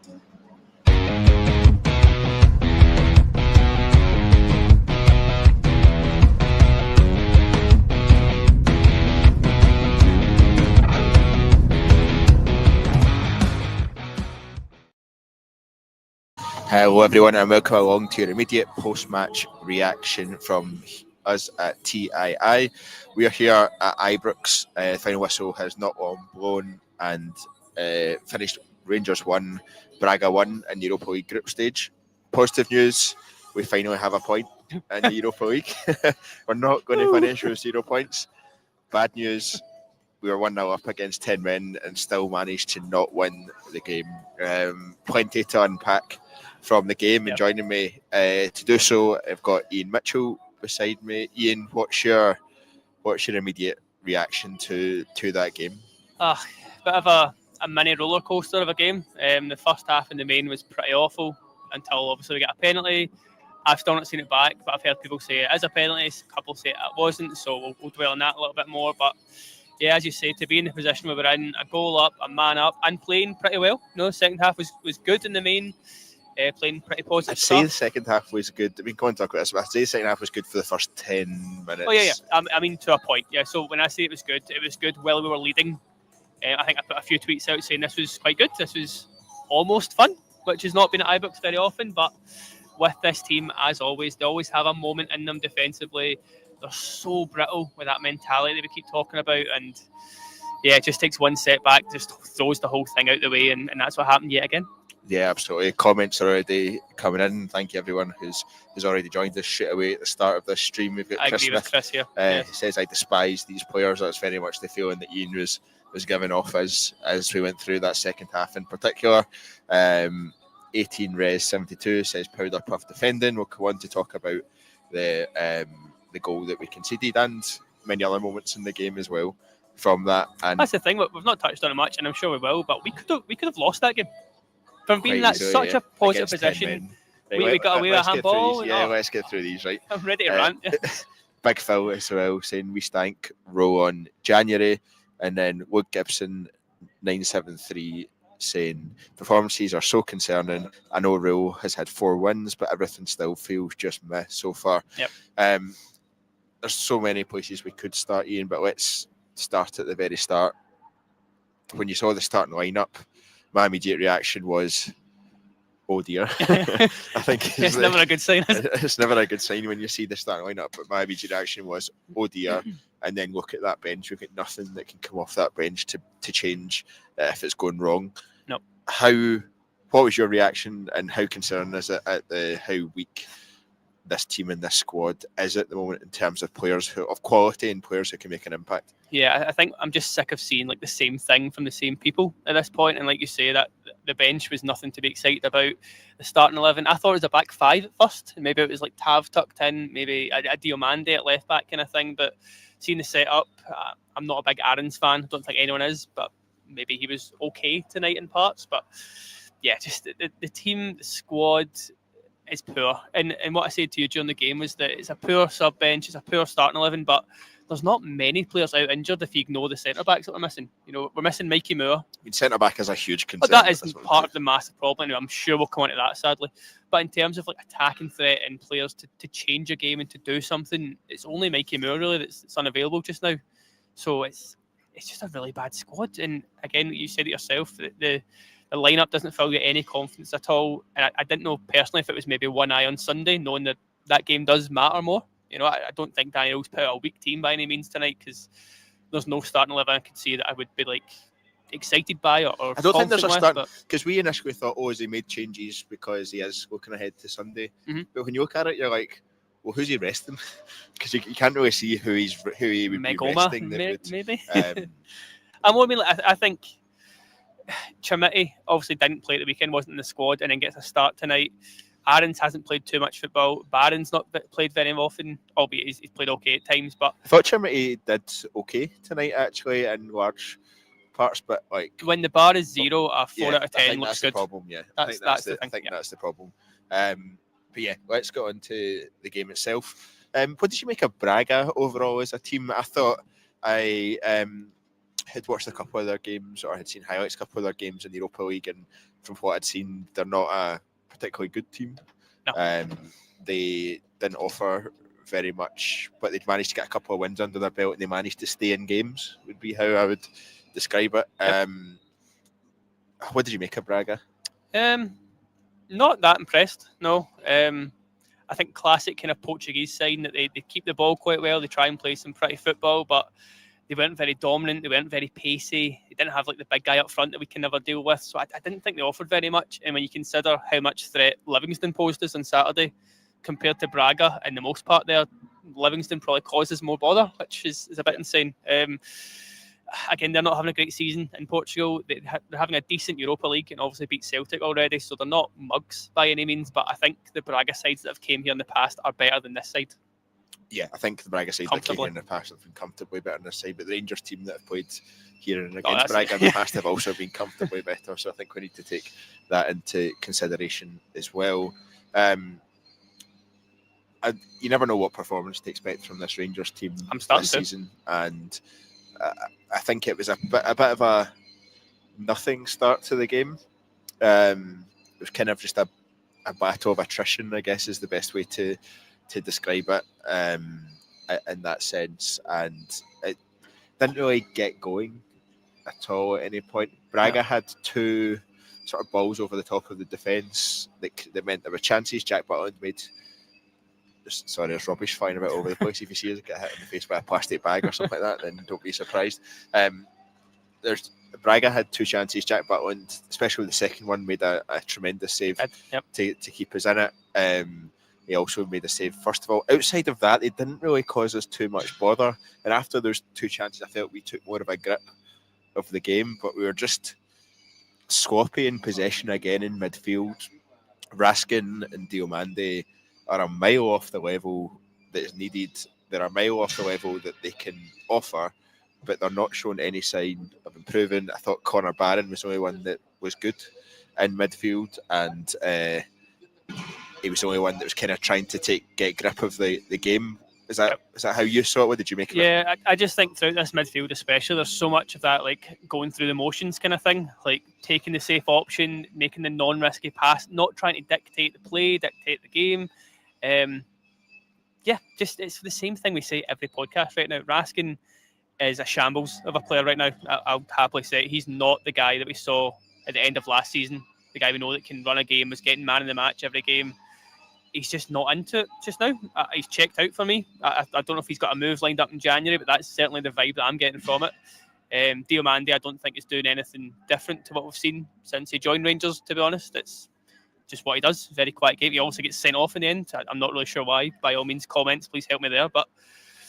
Hello everyone and welcome along to your immediate post-match reaction from us at TII. We are here at Ibrox. Final whistle has not long blown and finished Rangers 1, Braga 1 in the Europa League Group Stage. Positive news, we finally have a point in the Europa League. We're not going to finish with 0 points. Bad news, we were 1-0 up against 10 men and still managed to not win the game. Plenty to unpack from the game, and joining me to do so, I've got Iain Mitchell beside me. Iain, what's your immediate reaction to that game? Bit of a mini roller coaster of a game. The first half in the main was pretty awful until obviously we get a penalty. I've still not seen it back, but I've heard people say it is a penalty. A couple say it wasn't, so we'll dwell on that a little bit more. But yeah, as you say, to be in the position we were in, a goal up, a man up, and playing pretty well. Second half was good in the main. Playing pretty positive. I'd say the second half was good. Go on talk about this, but I'd say the second half was good for the first 10 minutes. Oh yeah. I mean, to a point. Yeah. So when I say it was good while we were leading. I think I put a few tweets out saying this was quite good. This was almost fun, which has not been at Ibrox very often. But with this team, as always, they always have a moment in them defensively. They're so brittle with that mentality that we keep talking about, and yeah, it just takes one setback, just throws the whole thing out the way, and that's what happened yet again. Yeah, absolutely. Comments are already coming in. Thank you everyone who's already joined us straight away at the start of this stream. We've got Chris Smith. Chris here. He says, I despise these players. That's very much the feeling that Iain was giving off as we went through that second half in particular. 18 Res 72 says powder puff defending. We'll go on to talk about the goal that we conceded and many other moments in the game as well from that. And that's the thing, we've not touched on it much, and I'm sure we will, but we could have lost that game. From being in such a positive position, we got away with a handball. Let's get through these, right? I'm ready to rant. Big Phil as well saying we stank, row on January, and then Wood Gibson 973 saying performances are so concerning. I know Rule has had 4 wins, but everything still feels just meh so far. Yep. There's so many places we could start, Iain, but let's start at the very start. When you saw the starting lineup, my immediate reaction was, oh dear. I think it's never a good sign. It's never a good sign when you see the starting lineup, but my immediate reaction was, oh dear. And then look at that bench. We've got nothing that can come off that bench to change if it's going wrong. No. What was your reaction, and how concerned is it at how weak this team and this squad is at the moment in terms of players of quality and players who can make an impact? Yeah, I think I'm just sick of seeing like the same thing from the same people at this point. And like you say, that the bench was nothing to be excited about. The starting 11, I thought it was a back 5 at first, and maybe it was like Tav tucked in, maybe a Diomande at left back kind of thing. But seeing the setup, I'm not a big Aaron's fan. I don't think anyone is, but maybe he was okay tonight in parts. But yeah, just the team, the squad is poor. And what I said to you during the game was that it's a poor sub bench, it's a poor starting 11, but there's not many players out injured if you ignore the centre backs that we're missing. We're missing Mikey Moore. I mean, centre back is a huge concern. But that isn't part of the massive problem. I'm sure we'll come on to that, sadly. But in terms of like attacking threat and players to change a game and to do something, it's only Mikey Moore really that's unavailable just now. So it's just a really bad squad. And again, you said it yourself, the lineup doesn't fill you any confidence at all. And I didn't know personally if it was maybe one eye on Sunday, knowing that game does matter more. I don't think Daniel's put out a weak team by any means tonight, because there's no starting 11 I could see that I would be like excited by or I don't think there's a start, with, because we initially thought, has he made changes because he is looking ahead to Sunday? Mm-hmm. But when you look at it, you're like, well, who's he resting? Because you can't really see who he would be resting. Maybe. I think Chamiti obviously didn't play at the weekend, wasn't in the squad, and then gets a start tonight. Aarons hasn't played too much football. Barron's not played very often, albeit he's played okay at times. But I thought Chamiti did okay tonight, actually, in large parts. But like, when the bar is 0, a 4 out of 10 looks good. That's the problem. Yeah, I think that's the problem. But yeah, let's go on to the game itself. What did you make of Braga overall as a team? I thought had watched a couple of their games or had seen highlights of a couple of their games in the Europa League, and from what I'd seen, they're not a particularly good team. No. They didn't offer very much, but they'd managed to get a couple of wins under their belt, and they managed to stay in games, would be how I would describe it. Yep. What did you make of Braga? Not that impressed, no. I think classic kind of Portuguese side that they keep the ball quite well. They try and play some pretty football, but they weren't very dominant. They weren't very pacey. They didn't have like the big guy up front that we can never deal with. So I didn't think they offered very much. And when you consider how much threat Livingston posed us on Saturday compared to Braga, in the most part there, Livingston probably causes more bother, which is a bit insane. Again, they're not having a great season in Portugal. They're having a decent Europa League and obviously beat Celtic already, so they're not mugs by any means. But I think the Braga sides that have came here in the past are better than this side. Yeah, I think the Braga side that came here in the past have been comfortably better than this side, but the Rangers team that have played here and against Braga in the past have also been comfortably better, so I think we need to take that into consideration as well. You never know what performance to expect from this Rangers team this season, and I think it was a bit of a nothing start to the game. It was kind of just a battle of attrition, I guess, is the best way to describe it in that sense, and it didn't really get going at all at any point. Braga had two sort of balls over the top of the defence that meant there were chances. Jack Butland made... Sorry, there's rubbish flying about over the place. If you see us get hit in the face by a plastic bag or something like that, then don't be surprised. Braga had two chances. Jack Butland, especially the second one, made a tremendous save to keep us in it. He also made a save. First of all, outside of that, it didn't really cause us too much bother. And after those two chances, I felt we took more of a grip of the game, but we were just sloppy in possession again in midfield. Raskin and Diomande are a mile off the level that is needed. They're a mile off the level that they can offer, but they're not showing any sign of improving. I thought Connor Barron was the only one that was good in midfield, and he was the only one that was kind of trying to get grip of the game. Is that how you saw it? What did you make of it? Yeah, I just think throughout this midfield especially, there's so much of that like going through the motions kind of thing, like taking the safe option, making the non-risky pass, not trying to dictate the play, dictate the game. Just it's the same thing we say every podcast right now. Raskin is a shambles of a player right now. I'll happily say it. He's not the guy that we saw at the end of last season. The guy we know that can run a game, was getting man in the match every game. He's just not into it just now. He's checked out for me. I don't know if he's got a move lined up in January, but that's certainly the vibe that I'm getting from it. Diomande, I don't think is doing anything different to what we've seen since he joined Rangers, to be honest. It's just what he does. Very quiet game. He also gets sent off in the end. I'm not really sure why. By all means, comments, please help me there. But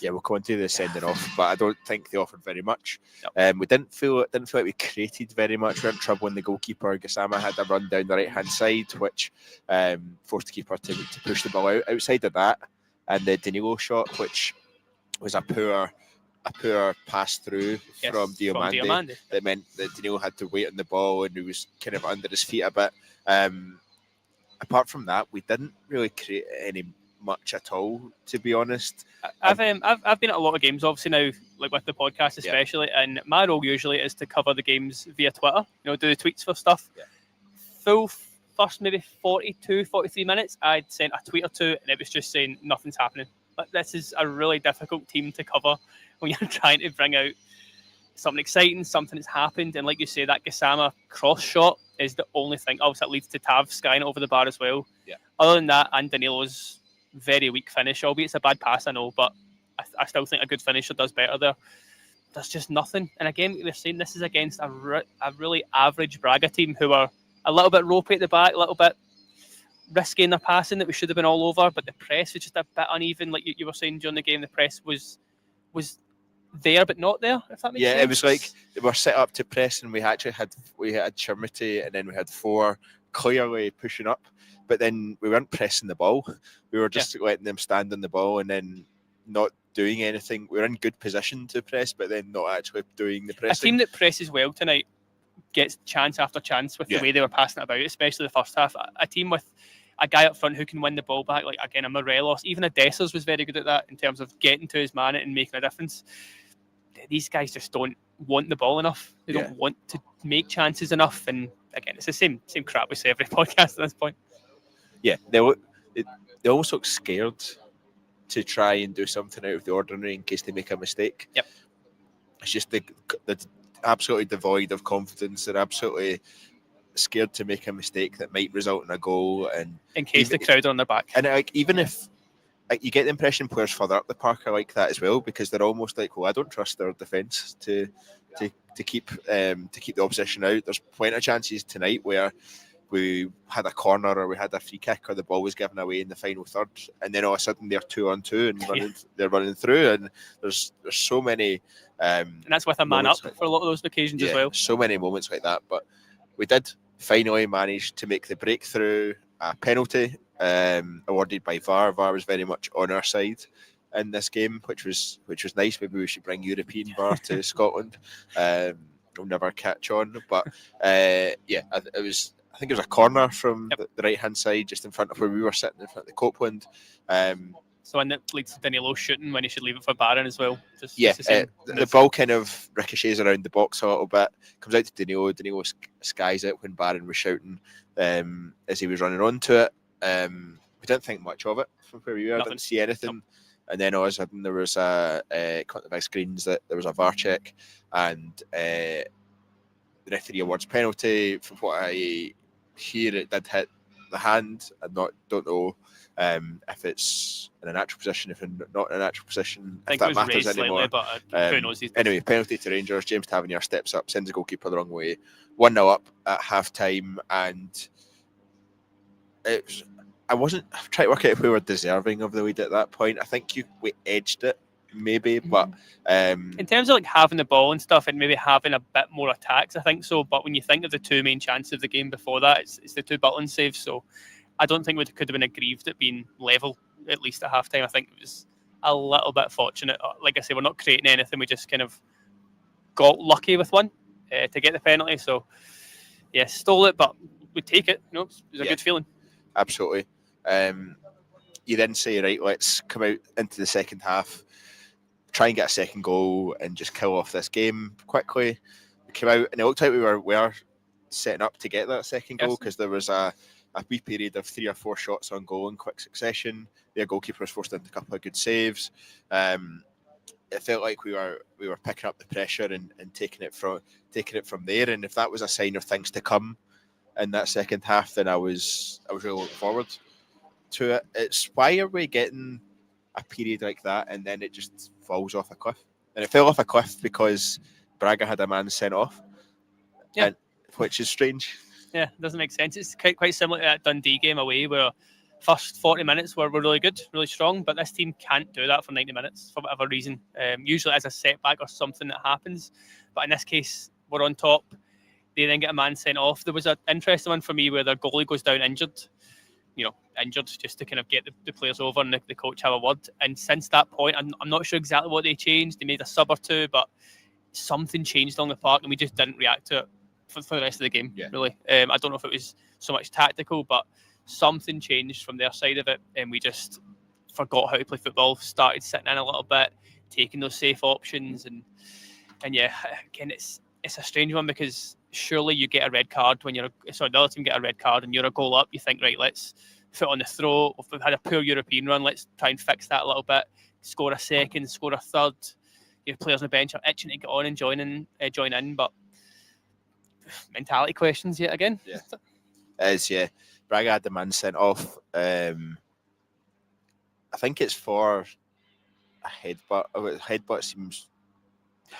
yeah, we'll come into the sending off, but I don't think they offered very much. Yep. We didn't feel like we created very much. We were in trouble when the goalkeeper Gassama had a run down the right hand side, which forced the keeper to push the ball out. Outside of that, and the Danilo shot, which was a poor pass through from Diomande. That meant that Danilo had to wait on the ball and he was kind of under his feet a bit. Apart from that, we didn't really create any much at all, to be honest. I've been at a lot of games, obviously now, like with the podcast especially, and my role usually is to cover the games via Twitter. Do the tweets for stuff. Yeah. Full first maybe 42, 43 minutes, I'd sent a tweet or two, and it was just saying nothing's happening. But this is a really difficult team to cover when you're trying to bring out something exciting, something that's happened, and like you say, that Gassama cross shot is the only thing. Obviously, that leads to Tav skying it over the bar as well. Yeah. Other than that, and Danilo's very weak finish, albeit it's a bad pass, I know, but I still think a good finisher does better there. There's just nothing. And again, we're saying this is against a really average Braga team who are a little bit ropey at the back, a little bit risky in their passing that we should have been all over, but the press was just a bit uneven. Like you were saying during the game, the press was there but not there, if that makes sense. Yeah, it was like they were set up to press, and we had Chermiti, and then we had four clearly pushing up, but then we weren't pressing the ball. We were just letting them stand on the ball and then not doing anything. We were in good position to press, but then not actually doing the pressing. A team that presses well tonight gets chance after chance with the way they were passing it about, especially the first half. A team with a guy up front who can win the ball back, like again a Morelos, even a Dessers was very good at that in terms of getting to his man and making a difference. These guys just don't want the ball enough. They don't want to make chances enough. And again, it's the same crap we say every podcast at this point. Yeah, they almost look scared to try and do something out of the ordinary in case they make a mistake. Yep. It's just they're absolutely devoid of confidence. They're absolutely scared to make a mistake that might result in a goal, and in case the crowd are on their back. And even if you get the impression players further up the park are like that as well, because they're almost like, well, I don't trust their defence to keep the opposition out. There's plenty of chances tonight where we had a corner or we had a free kick or the ball was given away in the final third, and then all of a sudden they're 2-on-2 and they're running through, and there's so many and that's with a man up for a lot of those occasions as well. So many moments like that, but we did finally manage to make the breakthrough. A penalty awarded by VAR. VAR was very much on our side in this game, which was nice. Maybe we should bring European VAR to Scotland. We'll never catch on, but it was. I think it was a corner from the right hand side, just in front of where we were sitting, in front of the Copeland. So and it leads to Danilo shooting when he should leave it for Barron as well. The ball kind of ricochets around the box a little bit, comes out to Danilo. Danilo skies it when Barron was shouting as he was running onto it. We didn't think much of it from where we were. I didn't see anything. Nope. And then all of a sudden there was caught the big screens that there was a VAR check, and the referee awards penalty. From what I hear, it did hit the hand. I don't know if it's in a natural position, if it's not in a natural position, if that matters anymore. But who knows? Anyway, penalty to Rangers. James Tavernier steps up, sends the goalkeeper the wrong way. 1-0 up at half time, and I wasn't trying to work out if we were deserving of the lead at that point. I think we edged it, maybe, but in terms of like having the ball and stuff and maybe having a bit more attacks, I think so. But when you think of the two main chances of the game before that, it's the two Butland saves. So I don't think we could have been aggrieved at being level, at least at half time. I think it was a little bit fortunate. Like I say, we're not creating anything. We just kind of got lucky with one to get the penalty. So yeah, stole it, but we take it. It was a good feeling. Absolutely. You then say, right, let's come out into the second half, try and get a second goal and just kill off this game quickly. We came out and it looked like we were setting up to get that second goal, because there was a wee period of 3 or 4 shots on goal in quick succession. Their goalkeeper was forced into a couple of good saves. It felt like we were picking up the pressure and taking it from there. And if that was a sign of things to come in that second half, then I was really looking forward to it. It's why are we getting a period like that and then it just falls off a cliff? And it fell off a cliff because Braga had a man sent off, which is strange. Yeah, it doesn't make sense. It's quite similar to that Dundee game away, where first 40 minutes were really good, really strong, but this team can't do that for 90 minutes for whatever reason. Usually as a setback or something that happens, but in this case, we're on top. They then get a man sent off. There was an interesting one for me where their goalie goes down injured, just to kind of get the players over and the coach have a word. And since that point, I'm not sure exactly what they changed. They made a sub or two, but something changed along the park and we just didn't react to it for the rest of the game, really. I don't know if it was so much tactical, but something changed from their side of it and we just forgot how to play football, started sitting in a little bit, taking those safe options. And yeah, again, it's a strange one because surely you get a red card when the other team get a red card and you're a goal up. You think, right, let's foot on the throat. If we've had a poor European run, let's try and fix that a little bit. Score a second, score a third. Your players on the bench are itching to get on and join in, but mentality questions yet again. Yeah, it is. Yeah, Braga had the man sent off. I think it's for a headbutt. Headbutt seems.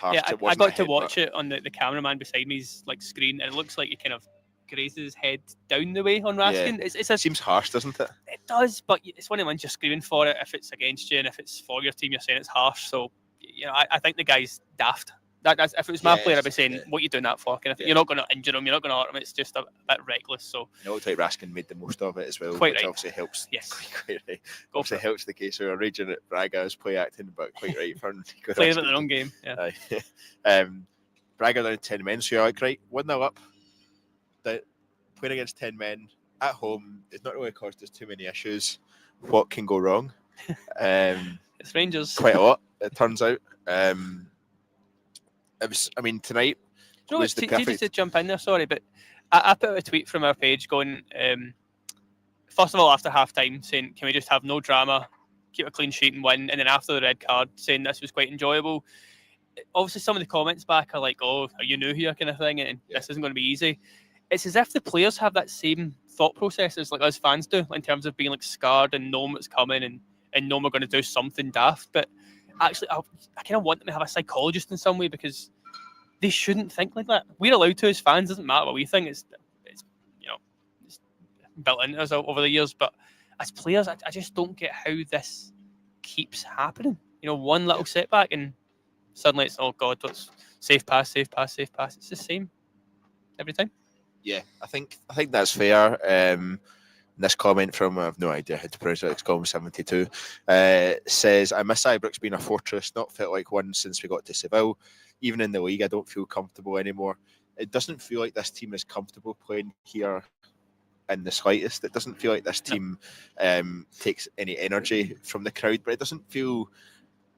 Yeah, I got to watch it on the cameraman beside me's like screen, and it looks like he kind of grazes his head down the way on Raskin. Yeah. It seems harsh, doesn't it? It does, but it's one of the ones you're screaming for it. If it's against you and if it's for your team, you're saying it's harsh. So, I think the guy's daft. That's if it was my player, I'd be saying, "What are you doing that for?" And if you're not going to injure him, you're not going to hurt him. It's just a bit reckless. So, it looked like Raskin made the most of it as well, which obviously helps. Yes, quite right. Obviously helps the case. We were raging at Braga's play acting, but quite right for playing at their own game. Yeah. Braga down 10 men, so you're like, right, 1-0 up. Playing against 10 men at home, it's not really caused us too many issues. What can go wrong? It's Rangers. Quite a lot, it turns out. it was. I mean, tonight Do you know was what, the just perfect. to jump in there, sorry, but I put out a tweet from our page going, first of all, after half time, saying, can we just have no drama, keep a clean sheet and win? And then after the red card, saying this was quite enjoyable. Obviously, some of the comments back are like, oh, are you new here kind of thing, and this isn't going to be easy. It's as if the players have that same thought process as like us fans do, in terms of being like scarred and knowing what's coming and knowing we're going to do something daft. But actually, I kind of want them to have a psychologist in some way, because they shouldn't think like that. We're allowed to as fans. Doesn't matter what we think. It's it's built into us over the years. But as players, I just don't get how this keeps happening. One little setback and suddenly it's, oh God, what's safe pass, safe pass, safe pass. It's the same every time. Yeah, I think that's fair. This comment from, I have no idea how to pronounce it, XCOM72, says, I miss Ibrox being a fortress, not felt like one since we got to Seville. Even in the league, I don't feel comfortable anymore. It doesn't feel like this team is comfortable playing here in the slightest. It doesn't feel like this team takes any energy from the crowd, but it doesn't feel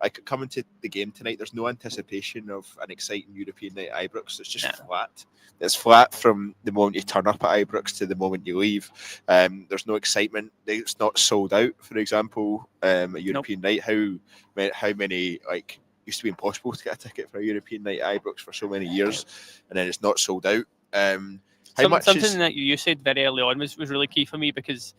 like coming to the game tonight, there's no anticipation of an exciting European night at Ibrox. It's just flat. It's flat from the moment you turn up at Ibrox to the moment you leave. There's no excitement. It's not sold out, for example, a European night. How many, like, used to be impossible to get a ticket for a European night at Ibrox for so many years, and then it's not sold out. Something that you said very early on was really key for me, because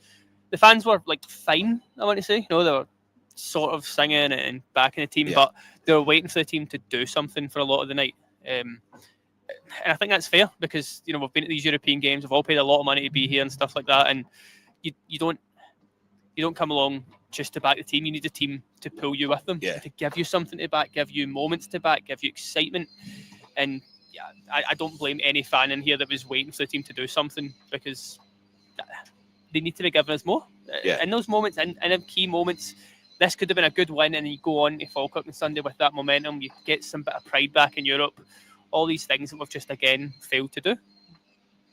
the fans were like fine, I want to say. They were sort of singing and backing the team, but they were waiting for the team to do something for a lot of the night. And I think that's fair, because we've been at these European games, we've all paid a lot of money to be here and stuff like that, and you don't come along just to back the team. You need the team to pull you with them, to give you something to back, give you moments to back, give you excitement. And I don't blame any fan in here that was waiting for the team to do something, because they need to be giving us more in those moments, and in key moments. This could have been a good win, and you go on to Falkirk on Sunday with that momentum. You get some bit of pride back in Europe. All these things that we've just again failed to do.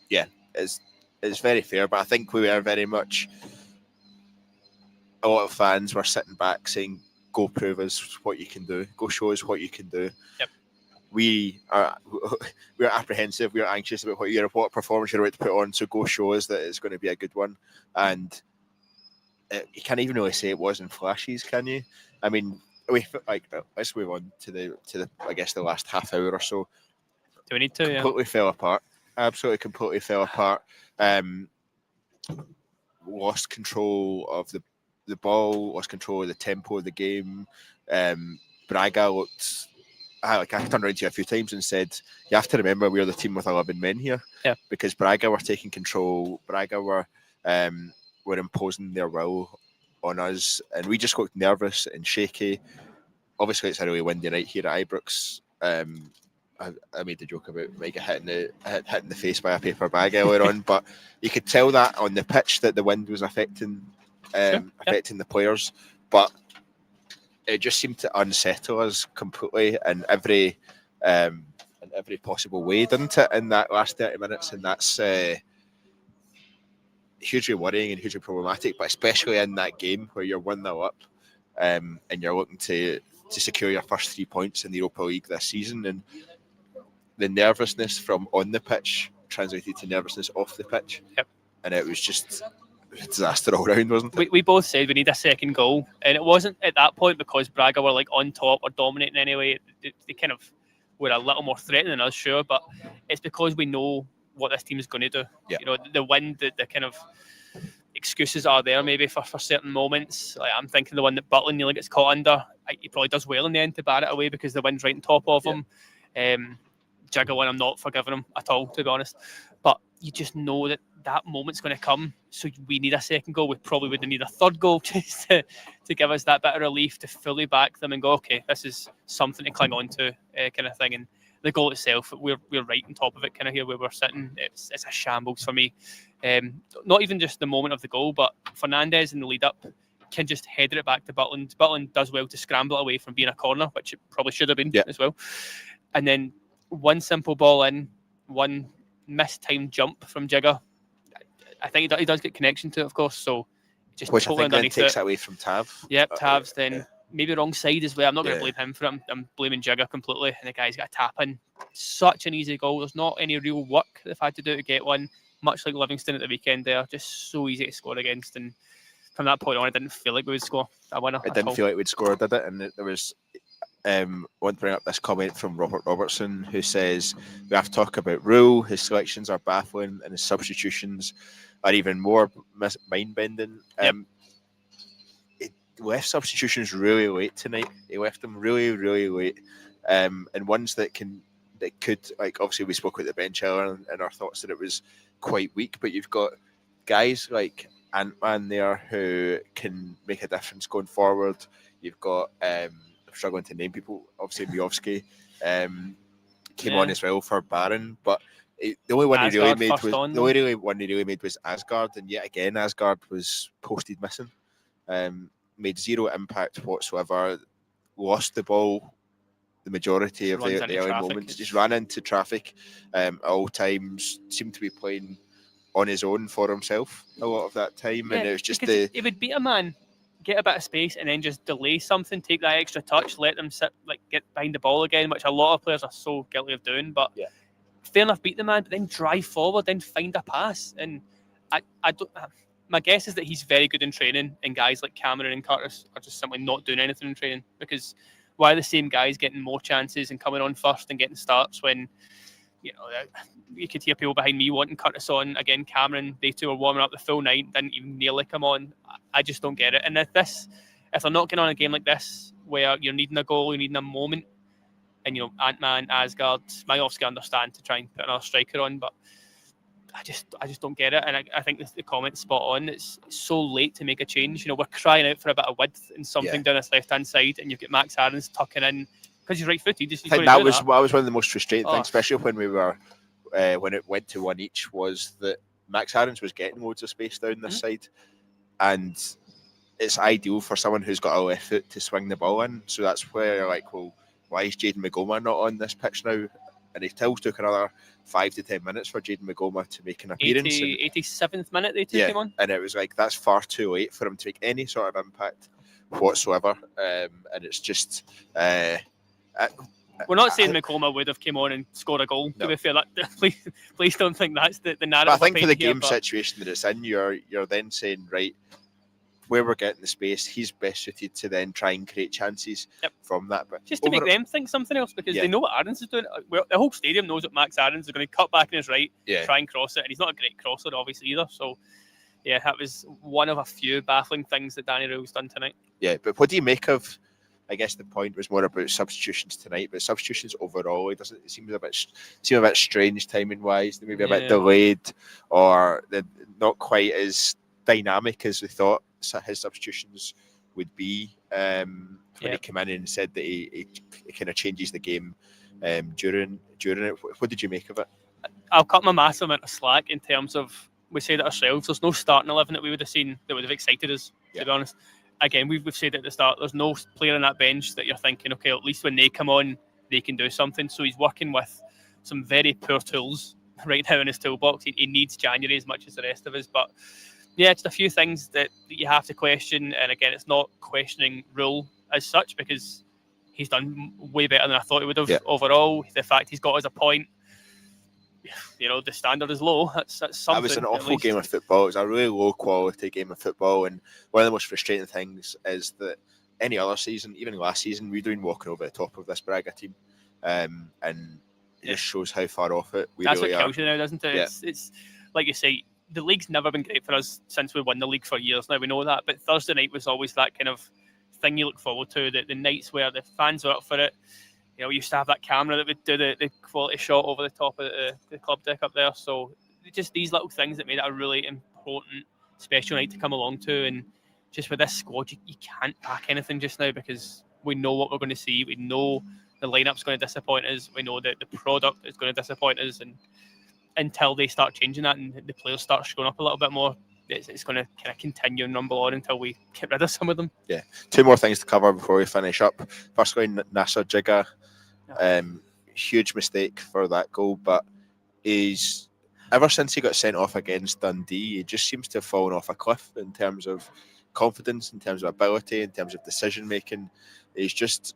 Yeah, it's very fair, but I think we were very much, a lot of fans were sitting back saying, "Go prove us what you can do. Go show us what you can do." Yep. We're apprehensive. We're anxious about what performance you're about to put on. So go show us that it's going to be a good one. And you can't even really say it wasn't flashes, can you? I mean, let's move on to the I guess the last half hour or so. Do we need to? Completely fell apart. Absolutely, completely fell apart. Lost control of the ball. Lost control of the tempo of the game. Braga looked. I turned around to you a few times and said, you have to remember we're the team with 11 men here. Yeah. Because Braga were taking control. Braga were imposing their will on us, and we just looked nervous and shaky. Obviously, it's a really windy night here at Ibrox. I made the joke about Micah hitting the face by a paper bag earlier on, but you could tell that on the pitch that the wind was affecting the players. But it just seemed to unsettle us completely in every possible way, didn't it? In that last 30 minutes, and that's hugely worrying and hugely problematic. But especially in that game where you're 1-0 up, and you're looking to secure your first 3 points in the Europa League this season, and the nervousness from on the pitch translated to nervousness off the pitch. Yep. And it was just a disaster all round, wasn't it? We both said we need a second goal, and it wasn't at that point because Braga were like on top or dominating anyway. They kind of were a little more threatening than us, sure, but it's because we know what this team is going to do. Yeah. The wind, the kind of excuses are there maybe for certain moments. Like, I'm thinking the one that Butland nearly gets caught under. He probably does well in the end to bar it away because the wind's right on top of him. Jigger one, I'm not forgiving him at all, to be honest. But you just know that moment's going to come. So we need a second goal. We probably would need a third goal just to give us that bit of relief, to fully back them and go, okay, this is something to cling on to, kind of thing. And the goal itself, we're right on top of it, kind of here where we're sitting. It's a shambles for me. Not even just the moment of the goal, but Fernandez in the lead up can just header it back to Butland. Butland does well to scramble it away from being a corner, which it probably should have been as well. And then one simple ball in, one mistimed jump from Jigger. I think he does get connection to it, of course. So just which totally I think then underneath takes it away from Tav. Yep, Tav's then maybe wrong side as well. I'm not going to blame him for it. I'm blaming Jigger completely. And the guy's got a tap in. Such an easy goal. There's not any real work they've had to do to get one. Much like Livingston at the weekend there. Just so easy to score against. And from that point on, I didn't feel like we would score a winner. It didn't feel like we'd score, did it? And there was... I want to bring up this comment from Robert Robertson, who says we have to talk about Rule. His selections are baffling, and his substitutions are even more mind-bending. He left substitutions really late tonight. He left them really, really late, and ones that could, like, obviously we spoke about the bench earlier and our thoughts that it was quite weak, but you've got guys like Ant-Man there who can make a difference going forward. You've got struggling to name people. Obviously, Miovski came on as well for Baron, but the only one he really made was Asgard, and yet again Asgard was posted missing. Made zero impact whatsoever. Lost the ball the majority of the early moments. Just ran into traffic at all times. Seemed to be playing on his own for himself a lot of that time, and it was just he would beat a man, get a bit of space, and then just delay something, take that extra touch, let them sit, like, get behind the ball again, which a lot of players are so guilty of doing. But fair enough, beat the man, but then drive forward, then find a pass. And I don't. My guess is that he's very good in training, and guys like Cameron and Curtis are just simply not doing anything in training, because why are the same guys getting more chances and coming on first and getting starts when, you know, you could hear people behind me wanting Curtis on. Again, Cameron, they two were warming up the full night, didn't even nearly come on. I just don't get it. And if they're not getting on a game like this, where you're needing a goal, you're needing a moment, and, you know, Ant-Man, Asgard, Miovski understand to try and put another striker on, but I just don't get it. And I think the comment's spot on. It's so late to make a change. You know, we're crying out for a bit of width and something down this left-hand side, and you've got Max Aarons tucking in, because he's right-footed. I think that was one of the most frustrating things, especially when we were when it went to one each, was that Max Aarons was getting loads of space down this side, and it's ideal for someone who's got a left foot to swing the ball in. So that's where you're like, well, why is Jaden Magoma not on this pitch now? And it still took another 5 to 10 minutes for Jaden Magoma to make an appearance. 87th minute they took him on. And it was like, that's far too late for him to make any sort of impact whatsoever. And it's just... we're not saying Magoma would have came on and scored a goal. No. To be fair, please don't think that's the narrative. But I think for the game situation that it's in, you're then saying, right, where we're getting the space, he's best suited to then try and create chances from that. But just to make them think something else, because they know what Aarons is doing. Well, the whole stadium knows what Max Aarons is going to cut back in his right, try and cross it, and he's not a great crosser, obviously, either. So, yeah, that was one of a few baffling things that Danny Rule's done tonight. Yeah, but what do you make of? I guess the point was more about substitutions tonight, but substitutions overall, it seems a bit strange timing wise. They may be a bit delayed, or they're not quite as dynamic as we thought his substitutions would be. When he came in and said that he kind of changes the game during it. What did you make of it? I'll cut my massive amount of slack in terms of, we said it ourselves, there's no starting 11 that we would have seen that would have excited us, to be honest. Again, we've said it at the start, there's no player on that bench that you're thinking, okay, at least when they come on, they can do something. So he's working with some very poor tools right now in his toolbox. He needs January as much as the rest of us. But yeah, it's a few things that you have to question. And again, it's not questioning Rule as such, because he's done way better than I thought he would have overall. The fact he's got us a point, you know, the standard is low. That's something. That was an awful game of football. It was a really low quality game of football, and one of the most frustrating things is that any other season, even last season, we'd been walking over the top of this Braga team, and it just shows how far off it we That's really what are. kills you now, doesn't it? Yeah. It's like you say, the league's never been great for us since we won the league for years now. We know that, but Thursday night was always that kind of thing you look forward to. The nights where the fans were up for it. You know, we used to have that camera that would do the quality shot over the top of the club deck up there. So just these little things that made it a really important, special night to come along to. And just with this squad, you can't pack anything just now, because we know what we're going to see. We know the lineup's going to disappoint us. We know that the product is going to disappoint us. And until they start changing that and the players start showing up a little bit more, it's going to kind of continue and rumble on until we get rid of some of them. Yeah. Two more things to cover before we finish up. Firstly, Nasser Jigga. Huge mistake for that goal, but he's ever since he got sent off against Dundee, he just seems to have fallen off a cliff in terms of confidence, in terms of ability, in terms of decision making. He's just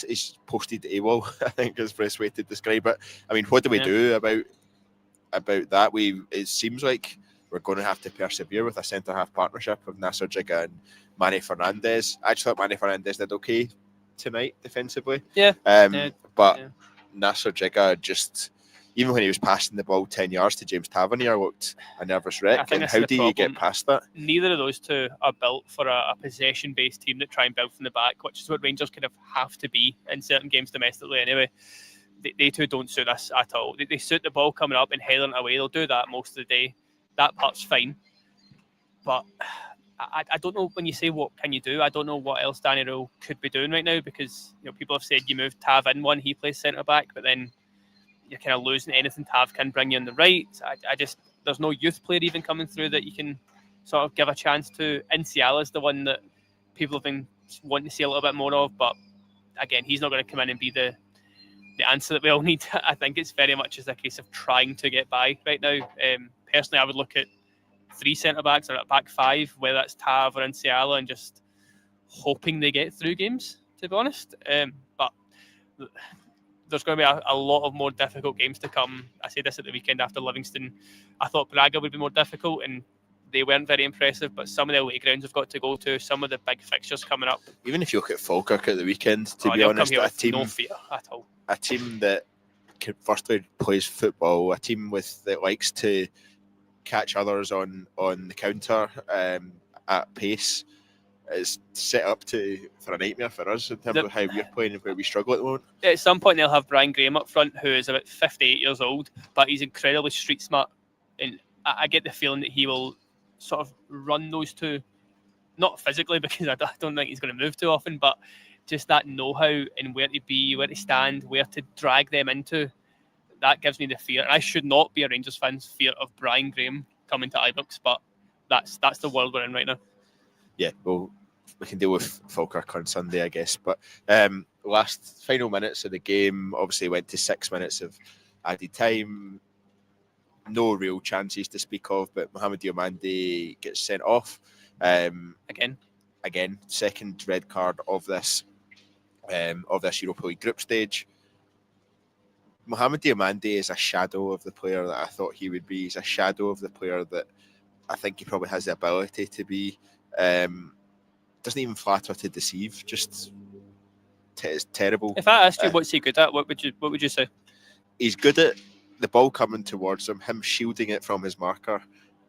he's posted AWOL, I think is the best way to describe it. I mean, what do we do about that? It seems like we're going to have to persevere with a centre half partnership of Nasser Jigga and Manny Fernandez. I actually thought Manny Fernandez did okay tonight defensively. But Nasser Jigga just, even when he was passing the ball 10 yards to James Tavernier, looked a nervous wreck. And how do you get past that? Neither of those two are built for a possession-based team that try and build from the back, which is what Rangers kind of have to be in certain games domestically anyway. They two don't suit us at all. They suit the ball coming up and heading it away. They'll do that most of the day. That part's fine. But I don't know, when you say what can you do, I don't know what else Danny Rule could be doing right now, because people have said you move Tav in one, he plays centre-back, but then you're kind of losing anything Tav can bring you on the right. There's no youth player even coming through that you can sort of give a chance to. Inciala is the one that people have been wanting to see a little bit more of, but again, he's not going to come in and be the answer that we all need. I think it's very much just a case of trying to get by right now. Personally, I would look at 3 centre-backs or a back 5, whether that's Tav or Inciala, and just hoping they get through games, to be honest. But there's going to be a lot of more difficult games to come. I said this at the weekend after Livingston. I thought Braga would be more difficult, and they weren't very impressive, but some of the away grounds have got to go to, some of the big fixtures coming up. Even if you look at Falkirk at the weekend, to be honest, a team, no fear at all. A team that firstly plays football, a team that likes to catch others on the counter at pace, is set up for a nightmare for us in terms of how we're playing and where we struggle at the moment. At some point they'll have Brian Graham up front, who is about 58 years old, but he's incredibly street smart, and I get the feeling that he will sort of run those two, not physically because I don't think he's going to move too often, but just that know-how and where to be, where to stand, where to drag them into. That gives me the fear. And I should not be a Rangers fan's fear of Brian Graham coming to Ibrox, but that's the world we're in right now. Yeah, well, we can deal with Falkirk on Sunday, I guess. But final minutes of the game obviously went to 6 minutes of added time. No real chances to speak of, but Mohamed Diomande gets sent off. Again, second red card of this Europa League Group Stage. Mohamed Diomande is a shadow of the player that I thought he would be. He's a shadow of the player that I think he probably has the ability to be. Doesn't even flatter to deceive. Just it's terrible. If I asked you what's he good at, what would you say? He's good at the ball coming towards him shielding it from his marker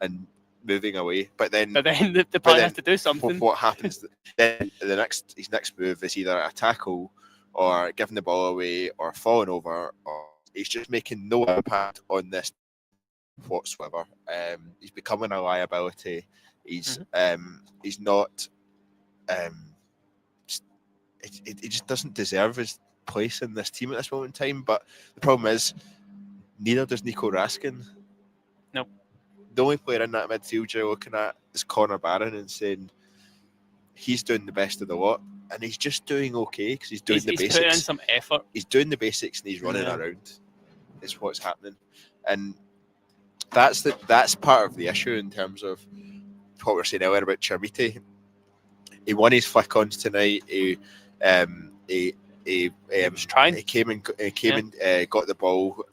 and moving away. But then the player has to do something. What happens? Then his next move is either a tackle, or giving the ball away, or falling over, or he's just making no impact on this whatsoever. He's becoming a liability. He's not. He just doesn't deserve his place in this team at this moment in time. But the problem is, neither does Nico Raskin. Nope. The only player in that midfield you're looking at is Connor Barron and saying he's doing the best of the lot. And he's just doing okay because he's doing the basics. He's putting in some effort. He's doing the basics and he's running around. It's what's happening, and that's part of the issue in terms of what we were saying earlier about Chermiti. He won his flick-ons tonight. He was trying. He came and got the ball,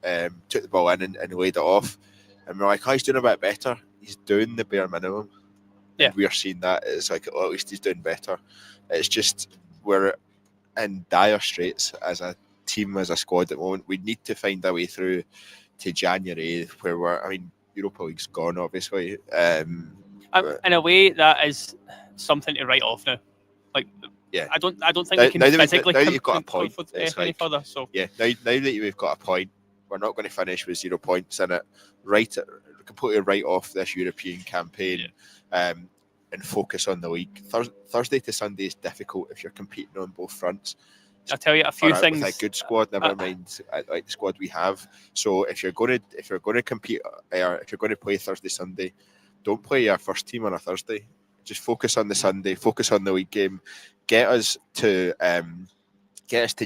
took the ball in and laid it off. And we're like, he's doing a bit better. He's doing the bare minimum. Yeah, and we're seeing that. It's like, at least he's doing better. It's just we're in dire straits as a team, as a squad at the moment. We need to find a way through to January where Europa League's gone, obviously. In a way, that is something to write off now. Like, yeah, I don't think we can physically now that you've got a point any further. So yeah, now that we've got a point, we're not going to finish with 0 points in it. Completely write off this European campaign. And focus on the league. Thursday to Sunday is difficult if you're competing on both fronts. I'll tell you a few things. With a good squad, never mind like the squad we have. So if you're going to compete, or if you're going to play Thursday, Sunday, don't play your first team on a Thursday. Just focus on the Sunday. Focus on the league game. Get us to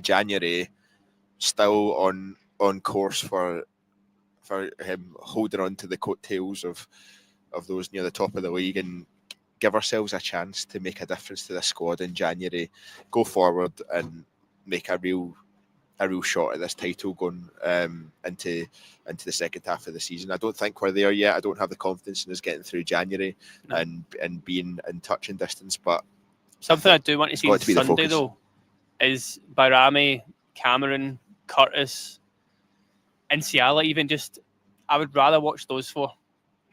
January, still on course for him holding on to the coattails of those near the top of the league and give ourselves a chance to make a difference to the squad in January, go forward and make a real shot at this title going into the second half of the season. I don't think we're there yet. I don't have the confidence in us getting through January and being in touch and distance. But something I do want to see got to be the Sunday focus. though is Bairami, Cameron, Curtis, and Ciala. Even just, I would rather watch those four,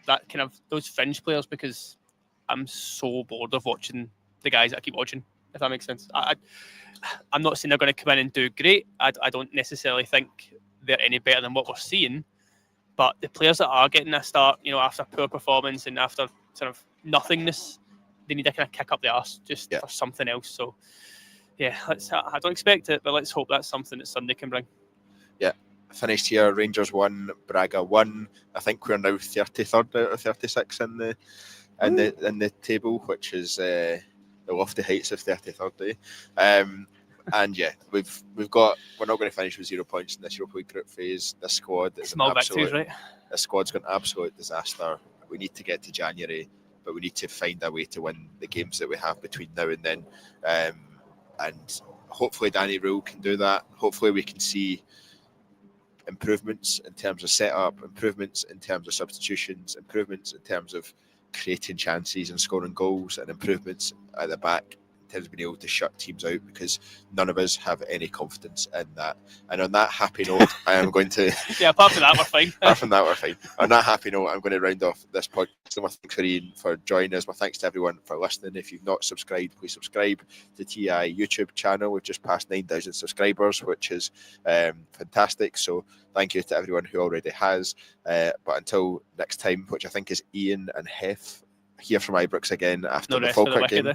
that kind of those fringe players, because I'm so bored of watching the guys that I keep watching. If that makes sense. I'm not saying they're going to come in and do great. I don't necessarily think they're any better than what we're seeing. But the players that are getting a start, after poor performance and after sort of nothingness, they need to kind of kick up the arse just for something else. So, yeah, I don't expect it, but let's hope that's something that Sunday can bring. Yeah, finished here. Rangers 1, Braga 1. I think we're now 33rd out of 36 in the table, which is the lofty heights of 33rd. And yeah, we're not going to finish with 0 points in this Europa League Group phase. This squad is small victories, right? The squad's got an absolute disaster. We need to get to January, but we need to find a way to win the games that we have between now and then. And hopefully Danny Rule can do that. Hopefully we can see improvements in terms of setup, improvements in terms of substitutions, improvements in terms of creating chances and scoring goals, and improvements at the back in terms of being able to shut teams out, because none of us have any confidence in that. And on that happy note, I am going to... Yeah, apart from that, we're fine. Apart from that, we're fine. On that happy note, I'm going to round off this podcast. My thanks for Iain for joining us. My thanks to everyone for listening. If you've not subscribed, please subscribe to TI YouTube channel. We've just passed 9,000 subscribers, which is fantastic. So thank you to everyone who already has. But until next time, which I think is Iain and Hef here from Ibrox again after the Falkirk game.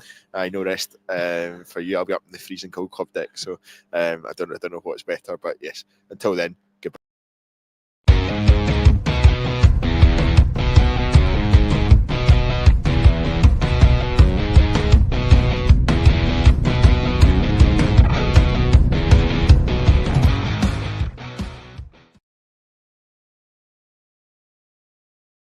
No rest for you. I'll be up in the freezing cold club deck. So I don't know what's better. But yes, until then,